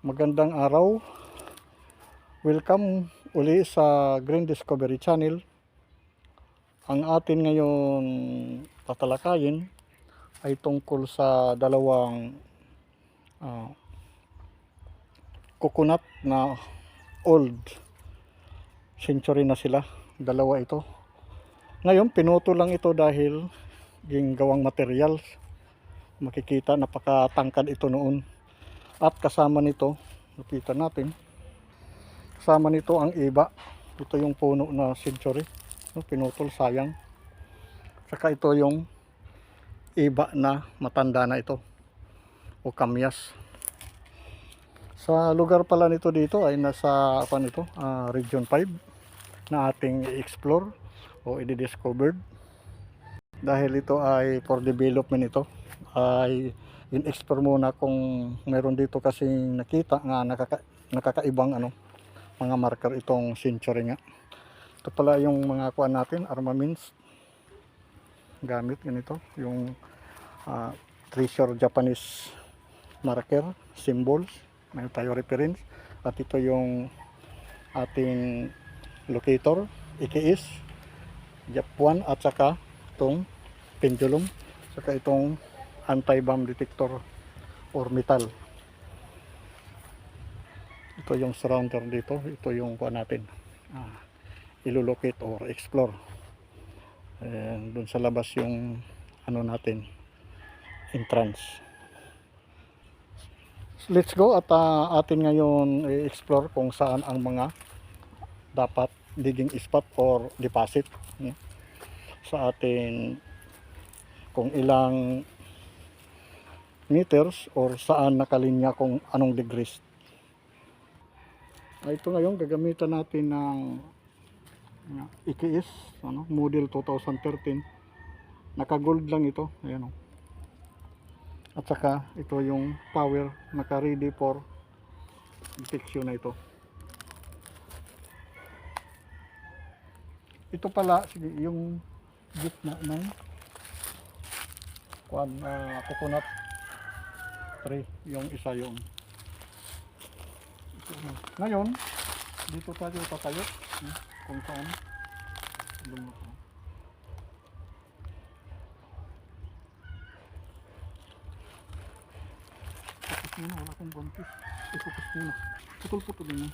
Magandang araw. Welcome uli sa Green Discovery Channel. Ang atin ngayon tatalakayin ay tungkol sa dalawang coconut na old century na sila. Dalawa ito. Ngayon pinuto lang ito dahil yung gawang materials. Makikita napakatangkad ito noon. At kasama nito, nakita natin, kasama nito ang iba. Ito yung puno na century, pinutol, sayang. Saka ito yung iba na matanda na ito, o kamyas. Sa lugar pala nito dito ay nasa Region 5 na ating i-explore o i-discovered. Dahil ito ay for development, ito ay in-explore muna kung meron dito kasing nakita nga nakakaibang mga marker itong century nga. Ito pala yung mga kuan natin, armaments gamit ganito, yung treasure Japanese marker, symbols, may tayo reference. At ito yung ating locator, EKS, Japan, at saka itong pendulum, saka itong anti-bomb detector or metal. Ito yung surrounder dito. Ito yung kuha natin ilulocate or explore. And dun sa labas yung natin, entrance. Let's go at atin ngayon i-explore kung saan ang mga dapat digging spot or deposit sa atin, kung ilang meters or saan nakalinya, kung anong degrees. Ito ngayon gagamitan natin ng EKS model 2013. Naka gold lang ito, ayan. At saka ito yung power, naka ready for detection na ito. Ito pala yung gitna ng coconut tree, yung isa yung ngayon dito tayo tatayo kung saan focus muna, wala akong buntis, i-focus muna, putol-putol din yun.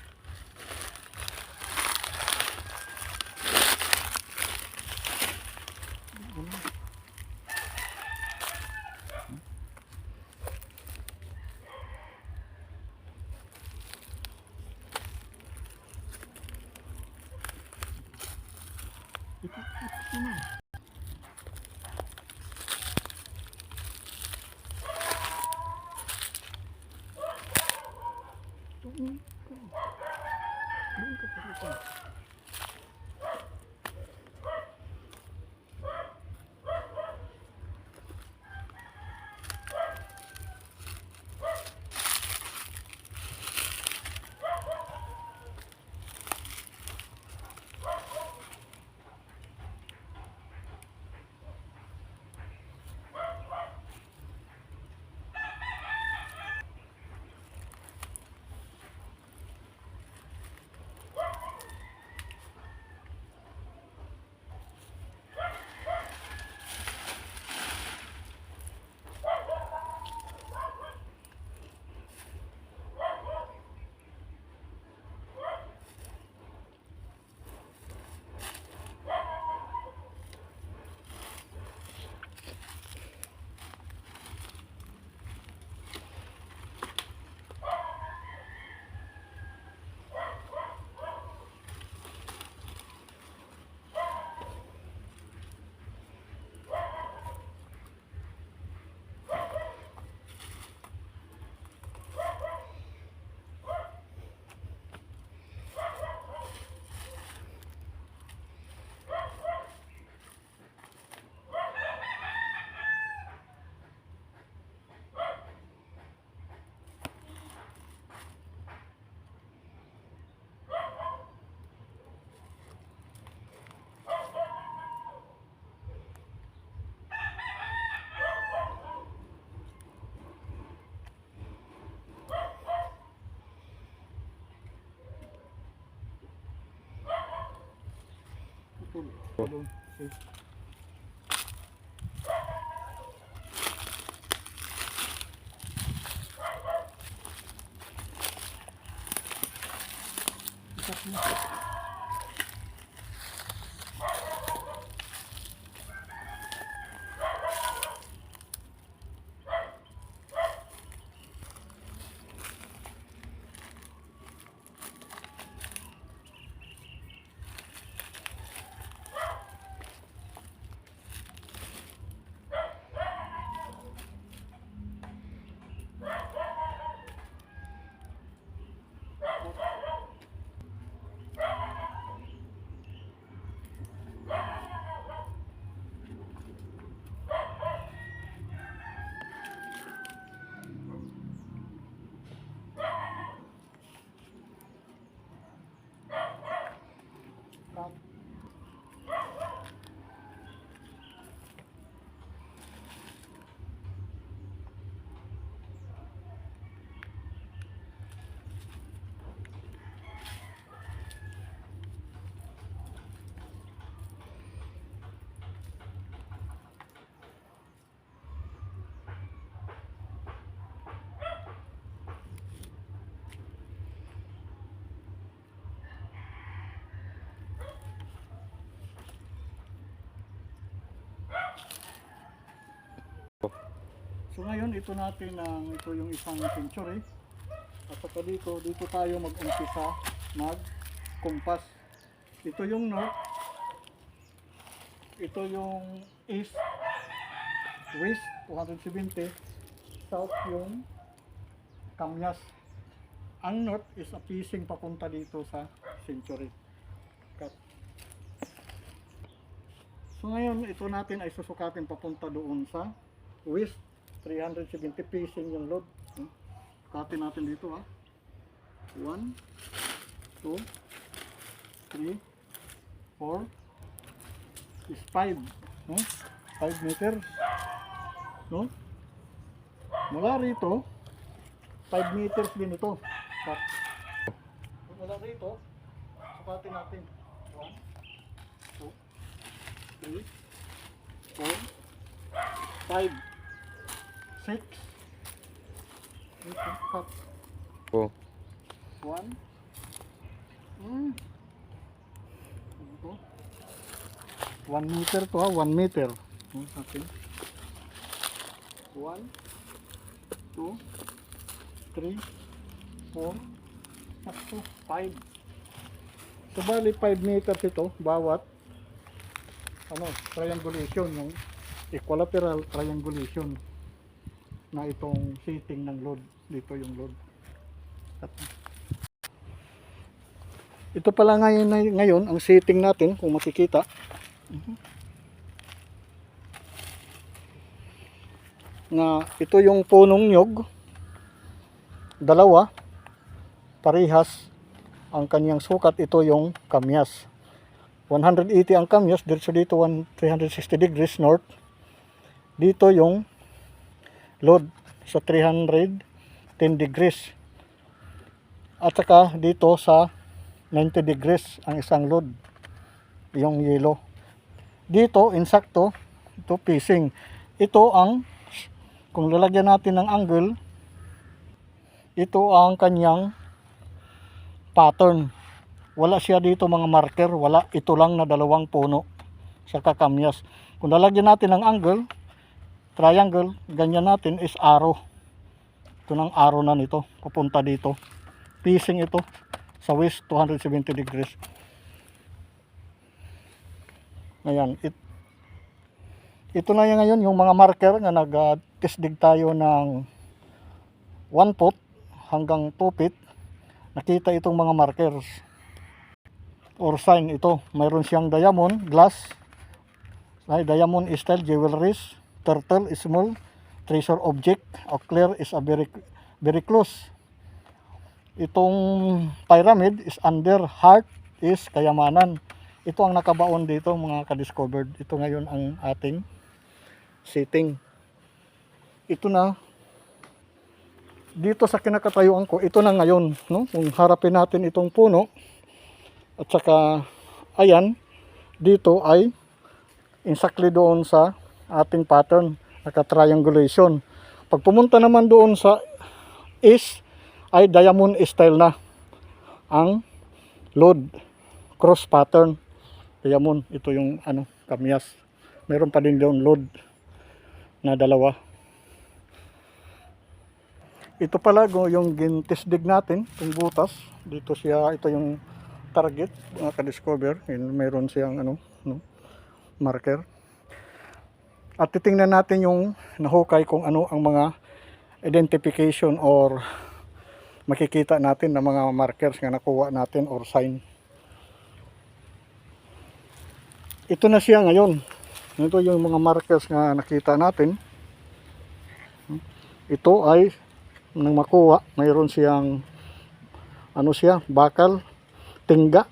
So ngayon ito natin ito yung isang century. At saka dito tayo mag-umpisa mag-compass. Ito yung north, ito yung east, west 270, south yung Kamyas. Ang north is a pising papunta dito sa century. Cut. So ngayon ito natin ay susukatin papunta doon sa west 370 pising yung load. Sukatin natin dito ha. 1, 2, 3, 4 is 5. No? 5 meters. No? Mula rito 5 meters din ito. Cut. Mula rito sukatin natin 1, 2, 3, 4, 5, 6. Cut. Oh. 1. Ito. 1 meter to ha, 1 meter. Okay. 1, 2, 3, 4, 5. So bali 5 meters ito bawat triangulation, yung equilateral triangulation na itong setting ng load. Dito yung load. Ito pala ngayon ang setting natin kung makikita. Na ito yung punong nyog. Dalawa. Parehas ang kanyang sukat. Ito yung kamyas. 180 ang kamyas. Dito 360 degrees north. Dito yung load sa 310 degrees. At saka dito sa 90 degrees ang isang load. Yung yellow. Dito, insakto, ito pising. Ito ang, kung lalagyan natin ng angle, ito ang kanyang pattern. Wala siya dito mga marker, wala. Ito lang na dalawang puno sa kakamyas. Kung lalagyan natin ng angle, triangle, ganyan natin is arrow. Ito ng arrow na nito, papunta dito. Pising ito sa west 270 degrees. Ayan, ito na yan ngayon yung mga marker na nag-testig tayo ng 1 foot hanggang 2 feet. Nakita itong mga markers or sign ito. Mayroon siyang diamond, glass, diamond style, jewelries, turtle, small, treasure object, clear is a very close. Itong pyramid is under, heart is kayamanan. Ito ang nakabaon dito mga ka-discovered. Ito ngayon ang ating setting. Ito na. Dito sa kinakatayuan ko, ito na ngayon. No? Kung harapin natin itong puno, at saka, ayan, dito ay exactly doon sa ating pattern, naka-triangulation. Pag pumunta naman doon sa east ay diamond style na ang load, cross pattern. Diamond, ito yung ano, kamyas. Meron pa din doon load na dalawa. Ito pala yung gintisdig natin, yung butas. Dito siya, ito yung target, naka-discover. Meron siyang ano, no, marker. At titingnan natin yung nahukay kung ano ang mga identification or makikita natin na mga markers na nakuha natin or sign. Ito na siya ngayon. Ito yung mga markers na nakita natin. Ito ay nang makuha, mayroon siyang ano siya, bakal, tingga.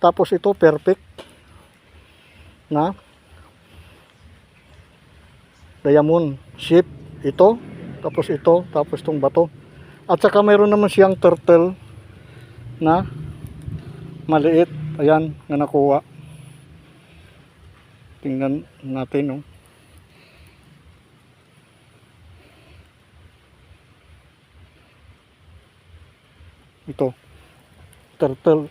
Tapos ito perfect na diamond shape ito, tapos ito, tapos itong bato. At saka mayroon naman siyang turtle na maliit, ayan, na nakuha. Tingnan natin, no. Ito, turtle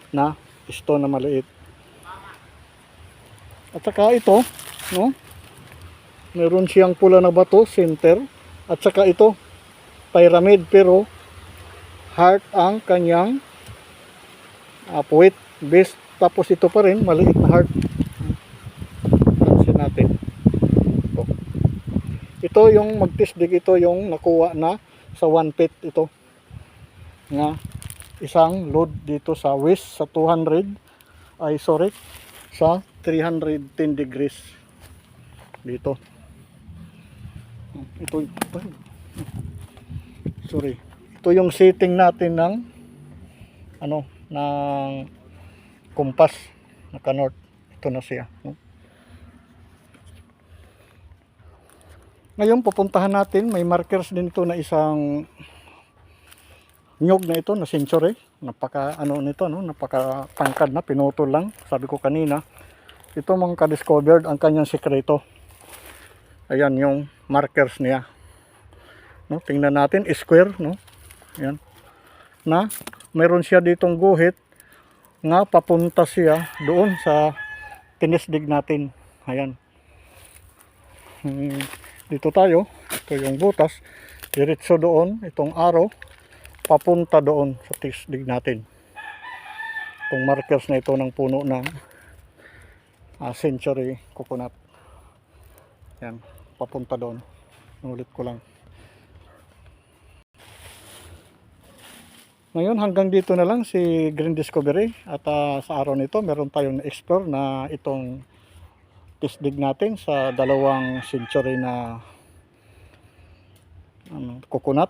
na stone na maliit. At saka ito, no, meron siyang pula na bato, center. At saka ito, pyramid, pero heart ang kanyang puwit, base. Tapos ito pa rin, maliit na heart. Pansin natin. Ito yung magtisdig, ito yung nakuha na sa 1 feet ito. Nga isang load dito sa west sa 200 sa 310 degrees dito. Ito yung setting natin ng ano, ng compass, naka north. Ito na siya, no? Ngayon pupuntahan natin, may markers din ito na isang nyog na ito na century. Napaka ano nito, no, napaka tangkad na, pinutol lang. Sabi ko kanina, ito mga ka-discovered ang kanyang sekreto. Ayan yung markers niya, no, tingnan natin, square, no. Ayan, na meron siya ditong guhit nga papunta siya doon sa tinisdig natin. Ayan, dito tayo, ito yung butas, diretso doon, itong arrow papunta doon sa tisdig natin. Itong markers na ito ng puno ng century coconut. Yan, papunta doon. Ulit ko lang. Ngayon hanggang dito na lang si Green Discovery. At sa araw nito meron tayong na-explore na itong tisdig natin sa 2 century na coconut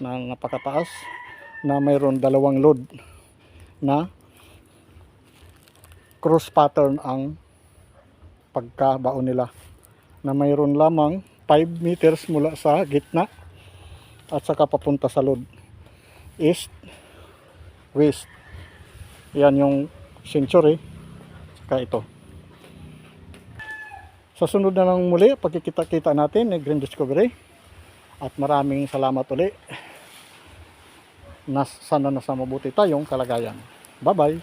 na napakataas, na mayroon 2 load na cross pattern ang pagkabaon nila, na mayroon lamang 5 meters mula sa gitna at saka papunta sa load, east, west. Yan yung century, saka ito. Sa sunod na lang muli, pagkikita-kita natin ni Green Discovery. At maraming salamat uli. Sana nasa mabuti tayong kalagayan. Bye-bye.